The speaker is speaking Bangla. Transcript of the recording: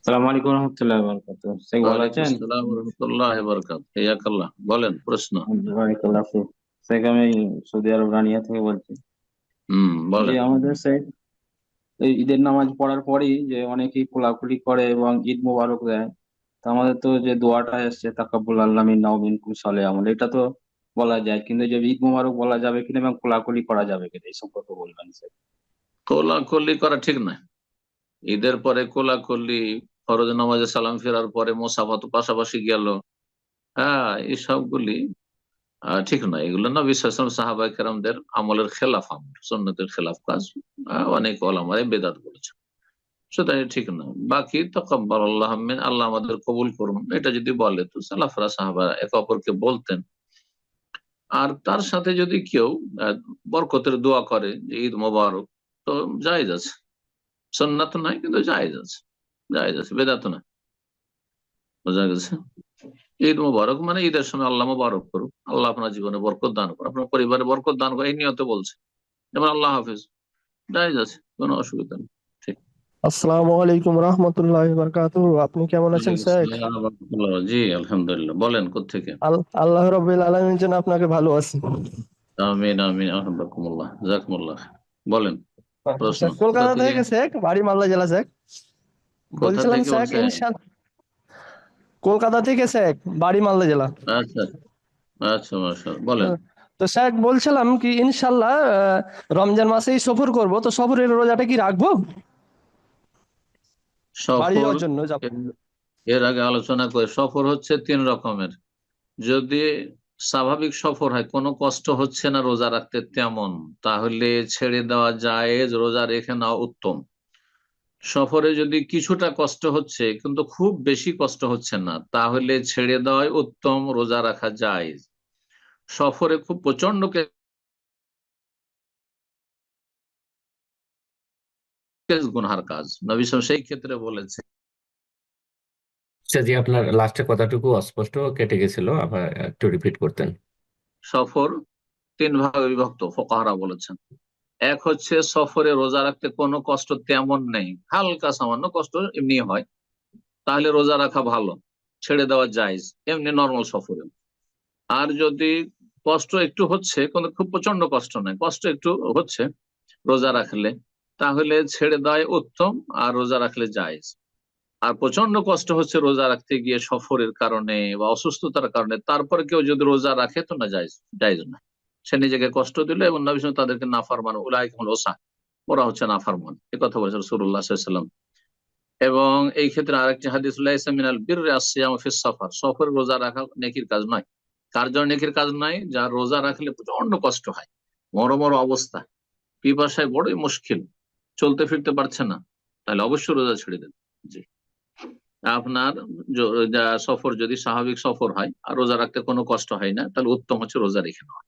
সালাম আলাইকুম রহমতুল্লাহ বরকাত। শেখ ভালো ওয়ালাইকুম আছেন? আসসালাম রহমতুল্লাহ বরকাত। হিয়াকাল্লাহ, বলেন প্রশ্ন। বারাকাল্লাহ ফিক। শেখ আমি সৌদি আরব রানিয়া থেকে বলছি। যে বলেন। আমাদের শেখ এই ঈদের নামাজ পড়ার পরেই যে অনেকেই কোলাকুলি করে এবং ঈদ মোবারক দেয়। তো আমাদের তো যে দোয়াটা এসছে তাকাব্বুল আল্লাহ মিন্না ওয়া মিনকুম সালেহ আমল, এটা তো বলা যায়, কিন্তু যে ঈদ মোবারক বলা যাবে কিনা এবং কোলাকুলি করা যাবে কিনা এই সম্পর্কে বলবেন স্যার। কোলাকুলি করা ঠিক নয়। ঈদের পরে কোলাকুলি, ফরজ নামাজে সালাম ফেরার পরে মোসাফা তো পাশাপাশি গেল। হ্যাঁ, এই সবগুলি ঠিক নয়। এগুলো নবী সাল্লাল্লাহু আলাইহি ওয়াসাল্লাম সাহাবায়ে কেরামদের আমলের খেলাফ, আমল সুন্নতের খেলাফ কাজ। অনেক ওলামায়ে বেদাত বলেছে, সুতরাং এটা ঠিক নয়। বাকি তাকাব্বাল আল্লাহ মিন, আল্লাহ আমাদের কবুল করুন, এটা যদি বলে তো সালাফরা সাহাবারা একে অপরকে বলতেন। আর তার সাথে যদি কেউ আহ, বরকতের দোয়া করে যে ঈদ মোবারক, তো জায়েজ আছে। সুন্নাত নয়, কিন্তু জায়েজ আছে। জায়েজ আছে, বেদাত না। বোঝা গেছে? ঈদ মোবারক মানে ঈদের সময় আল্লাহ মোবারক করুন, আল্লাহ আপনার জীবনে বরকত দান করুন, আপনার পরিবারে বরকত দান করুন, এই নিয়তে বলছে। যেমন আল্লাহ হাফিজ, জায়েজ আছে, কোনো অসুবিধা নেই। ঠিক। আসসালামু আলাইকুম রহমতুল্লাহি বারাকাতুহু। আপনি কেমন আছেন ওয়ালাইকুম শেখ? আসসালাম ওয়া রাহমাতুল্লাহ। জি আলহামদুলিল্লাহ, বলেন কোত্থেকে? আল্লাহ রাব্বুল আলামিন যেন আপনাকে ভালো আছেন। আমিন আমিন, আহমদুল্লাহ জাযাকুমুল্লাহ। বলেন প্রশ্ন। শেখ কোথা কলকাতা থেকে? থেকে শেখ, বাড়ি মালদা জেলা শেখ। কোথা বলছিলাম থেকে শেখ বলছেন? কলকাতা থেকে শেখ, বাড়ি মালদা জেলা। আচ্ছা আচ্ছা, মাশাআল্লাহ, বলেন। আহ, তো শেখ বলছিলাম কি ইনশাল্লাহ রমজান মাসেই সফর করব, তো সফরের রোজাটা কি রাখবো বাড়ি সফর, যাওয়ার জন্য যাব? এর এর আগে আলোচনা করে, সফর হচ্ছে তিন রকমের। যদি স্বাভাবিক সফর হয়, কোনো কষ্ট হচ্ছে না রোজা রাখতে তেমন, তাহলে ছেড়ে দেওয়া জায়েজ, রোজা রেখে নেওয়া উত্তম। সফরে যদি কিছুটা কষ্ট হচ্ছে কিন্তু খুব বেশি কষ্ট হচ্ছে না, তাহলে ছেড়ে দেওয়াই উত্তম, রোজা রাখা জায়েজ। সফরে খুব প্রচন্ড গুনহার কাজ, নবী সাল্লাল্লাহু আলাইহি ওয়াসাল্লাম সেই ক্ষেত্রে বলেছে। আচ্ছা জি, আপনার লাস্টের কথাটুকু অস্পষ্ট কেটে গেছিল, আবার একটু রিপিট করতেন। সফর তিন ভাগে বিভক্ত, ফুকাহারা বলেছেন। এক হচ্ছে সফরে রোজা রাখতে কোনো কষ্ট তেমন নেই, হালকা সামান্য কষ্ট এমনি হয়, তাহলে রোজা রাখা ভালো, ছেড়ে দেওয়া জায়েজ, এমনি নর্মাল সফরে। আর যদি কষ্ট একটু হচ্ছে, কিন্তু খুব প্রচন্ড কষ্ট নয়, কষ্ট একটু হচ্ছে রোজা রাখলে, তাহলে ছেড়ে দেওয়াই উত্তম, আর রোজা রাখলে জায়েজ। আর প্রচন্ড কষ্ট হচ্ছে রোজা রাখতে গিয়ে সফরের কারণে বা অসুস্থতার কারণে, তারপরে কেউ যদি রোজা রাখে তো না, জায়েজ, জায়েজ না। সে নিজেকে কষ্ট দিল, এবং নবী সাল্লাল্লাহু আলাইহি ওয়াসাল্লাম তাদেরকে নাফরমান, উলাইকা ওসা, ওরা হচ্ছে নাফরমান, এ কথা বলেছেন রাসূলুল্লাহ সাল্লাল্লাহু আলাইহি ওয়াসাল্লাম। এবং এই ক্ষেত্রে আরেকটি হাদিস, লাইসা মিনাল বিররি আস-সিয়ামু ফিস সফর, সফরে রোজা রাখা নেকির কাজ নয়। কার জন্য নেকির কাজ নয়? যার রোজা রাখলে প্রচন্ড কষ্ট হয়, মরমর অবস্থা, পিপাসায় বড়ই মুশকিল, চলতে ফিরতে পারছে না, তাহলে অবশ্যই রোজা ছেড়ে দেন। জি। আপনার সফর যদি স্বাভাবিক সফর হয় আর রোজা রাখতে কোনো কষ্ট হয় না, তাহলে উত্তম হচ্ছে রোজা রেখে নেওয়া।